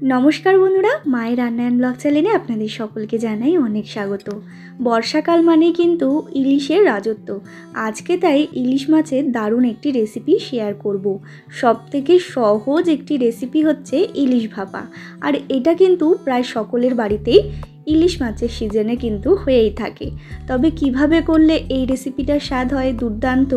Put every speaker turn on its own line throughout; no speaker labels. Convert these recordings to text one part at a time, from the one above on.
নমস্কার বন্ধুরা, মায়ের রান্না অ্যান্ড ব্লগ চ্যানেলে আপনাদের সকলকে জানাই অনেক স্বাগত। বর্ষাকাল মানেই কিন্তু ইলিশের রাজত্ব। আজকে তাই ইলিশ মাছের দারুণ একটি রেসিপি শেয়ার করব। সবথেকে সহজ একটি রেসিপি হচ্ছে ইলিশ ভাপা, আর এটা কিন্তু প্রায় সকলের বাড়িতেই ইলিশ মাছের সিজনে কিন্তু হয়েই থাকে। তবে কিভাবে করলে এই রেসিপিটার স্বাদ হয় দুর্দান্ত,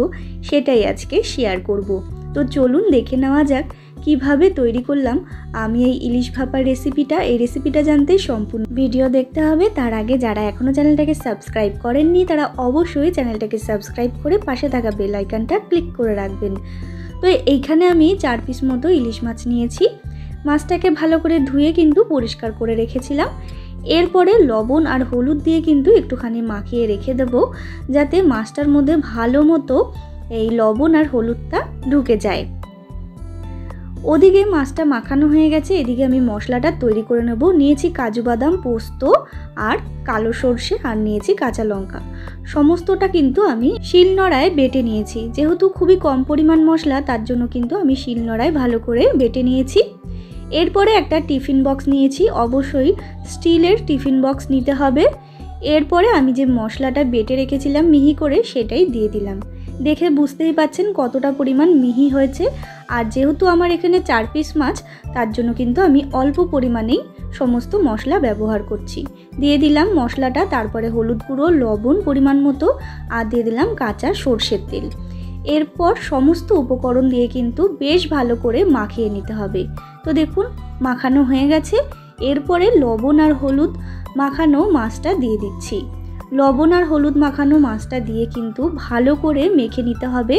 সেটাই আজকে শেয়ার করব। তো চলুন দেখে নেওয়া যাক কিভাবে তৈরি করলাম আমি এই ইলিশ ভাপার রেসিপিটা। এই রেসিপিটা জানতে সম্পূর্ণ ভিডিও দেখতে হবে। তার আগে যারা এখনও চ্যানেলটাকে সাবস্ক্রাইব করেননি তারা অবশ্যই চ্যানেলটাকে সাবস্ক্রাইব করে পাশে থাকা বেল আইকনটা ক্লিক করে রাখবেন। তো এইখানে আমি 4 পিস মতো ইলিশ মাছ নিয়েছি। মাছটাকে ভালো করে ধুয়ে কিন্তু পরিষ্কার করে রেখেছিলাম। এরপরে লবণ আর হলুদ দিয়ে কিন্তু একটুখানি মাখিয়ে রেখে দেবো, যাতে মাছটার মধ্যে ভালো মতো এই লবণ আর হলুদটা ঢুকে যায়। ওদিকে মাছটা মাখানো হয়ে গেছে, এদিকে আমি মশলাটা তৈরি করে নেব। নিয়েছি কাজু বাদাম, পোস্ত আর কালো সর্ষে, আর নিয়েছি কাঁচা লঙ্কা। সমস্তটা কিন্তু আমি শিলনোড়ায় বেটে নিয়েছি। যেহেতু খুবই কম পরিমাণ মশলা, তার জন্য কিন্তু আমি শিলনোড়ায় ভালো করে বেটে নিয়েছি। এরপরে একটা টিফিন বক্স নিয়েছি, অবশ্যই স্টিলের টিফিন বক্স নিতে হবে। এরপরে আমি যে মশলাটা বেটে রেখেছিলাম মিহি করে, সেটাই দিয়ে দিলাম। দেখে বুঝতেই পাচ্ছেন কতটা পরিমাণ মিহি হয়েছে। আর যেহেতু আমার এখানে 4 পিস মাছ, তার জন্য কিন্তু আমি অল্প পরিমাণেই সমস্ত মশলা ব্যবহার করছি। দিয়ে দিলাম মশলাটা, তারপরে হলুদ গুঁড়ো, লবণ পরিমাণ মতো, আর দিয়ে দিলাম কাঁচা সর্ষের তেল। এরপর সমস্ত উপকরণ দিয়ে কিন্তু বেশ ভালো করে মাখিয়ে নিতে হবে। তো দেখুন মাখানো হয়ে গেছে। এরপরে লবণ আর হলুদ মাখানো মাছটা দিয়ে দিচ্ছি। লবণ আর হলুদ মাখানো মাছটা দিয়ে কিন্তু ভালো করে মেখে নিতে হবে।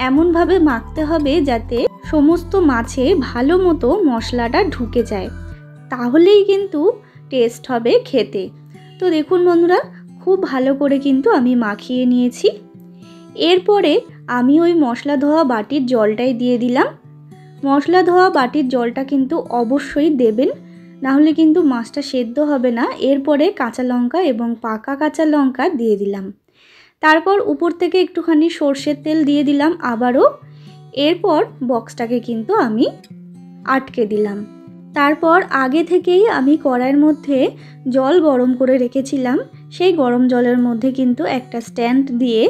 এমনভাবে মাখতে হবে যাতে সমস্ত মাছে ভালো মতো মশলাটা ঢুকে যায়, তাহলেই কিন্তু টেস্ট হবে খেতে। তো দেখুন বন্ধুরা, খুব ভালো করে কিন্তু আমি মাখিয়ে নিয়েছি। এরপরে আমি ওই মশলা ধোয়া বাটির জলটাই দিয়ে দিলাম। মশলা ধোয়া বাটির জলটা কিন্তু অবশ্যই দেবেন, নাহলে কিন্তু মাছটা সেদ্ধ হবে না। এরপরে কাঁচা লঙ্কা এবং পাকা কাঁচা লঙ্কা দিয়ে দিলাম। তারপর উপর থেকে একটুখানি সর্ষের তেল দিয়ে দিলাম আবারও। এরপর বক্সটাকে কিন্তু আমি আটকে দিলাম। তারপর আগে থেকেই আমি কড়াইয়ের মধ্যে জল গরম করে রেখেছিলাম। সেই গরম জলের মধ্যে কিন্তু একটা স্ট্যান্ড দিয়ে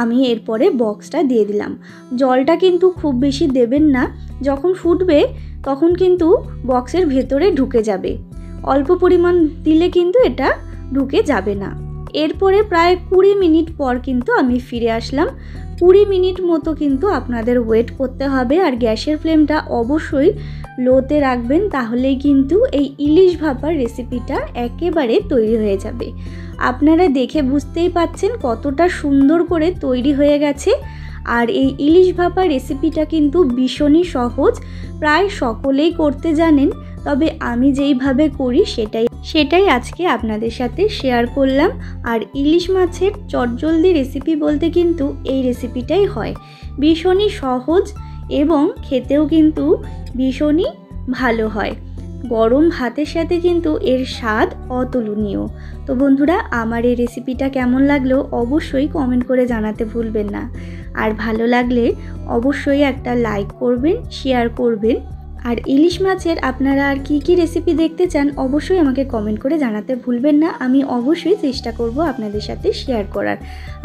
আমি এরপরে বক্সটা দিয়ে দিলাম। জলটা কিন্তু খুব বেশি দেবেন না, যখন ফুটবে তখন কিন্তু বক্সের ভেতরে ঢুকে যাবে। অল্প পরিমাণ দিলে কিন্তু এটা ঢুকে যাবে না। এরপরে প্রায় 20 মিনিট পর কিন্তু আমি ফিরে আসলাম। 20 মিনিট মতো কিন্তু আপনাদের ওয়েট করতে হবে, আর গ্যাসের ফ্লেমটা অবশ্যই লোতে রাখবেন, তাহলেই কিন্তু এই ইলিশ ভাপার রেসিপিটা একেবারে তৈরি হয়ে যাবে। আপনারা দেখে বুঝতেই পাচ্ছেন কতটা সুন্দর করে তৈরি হয়ে গেছে। আর এই ইলিশ ভাপা রেসিপিটা কিন্তু ভীষণই সহজ, প্রায় সকলেই করতে জানেন। তবে আমি যেইভাবে করি সেটাই আজকে আপনাদের সাথে শেয়ার করলাম। আর ইলিশ মাছের চটজলদি রেসিপি বলতে কিন্তু এই রেসিপিটাই হয়। ভীষণই সহজ এবং খেতেও কিন্তু ভীষণই ভালো হয়। গরম ভাতের সাথে কিন্তু এর স্বাদ অতুলনীয়। তো বন্ধুরা, আমার এই রেসিপিটা কেমন লাগলো অবশ্যই কমেন্ট করে জানাতে ভুলবেন না। আর ভালো লাগলে অবশ্যই একটা লাইক করবেন, শেয়ার করবেন। আর ইলিশ মাছের আপনারা আর কি রেসিপি দেখতে চান অবশ্যই আমাকে কমেন্ট করে জানাতে ভুলবেন না। আমি অবশ্যই চেষ্টা করব আপনাদের সাথে শেয়ার করার।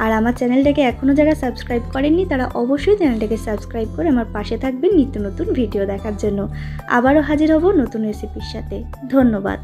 আর আমার চ্যানেলটাকে এখনও যারা সাবস্ক্রাইব করেননি তারা অবশ্যই চ্যানেলটাকে সাবস্ক্রাইব করে আমার পাশে থাকবেন নিত্য নতুন ভিডিও দেখার জন্য। আবারও হাজির হব নতুন রেসিপির সাথে। ধন্যবাদ।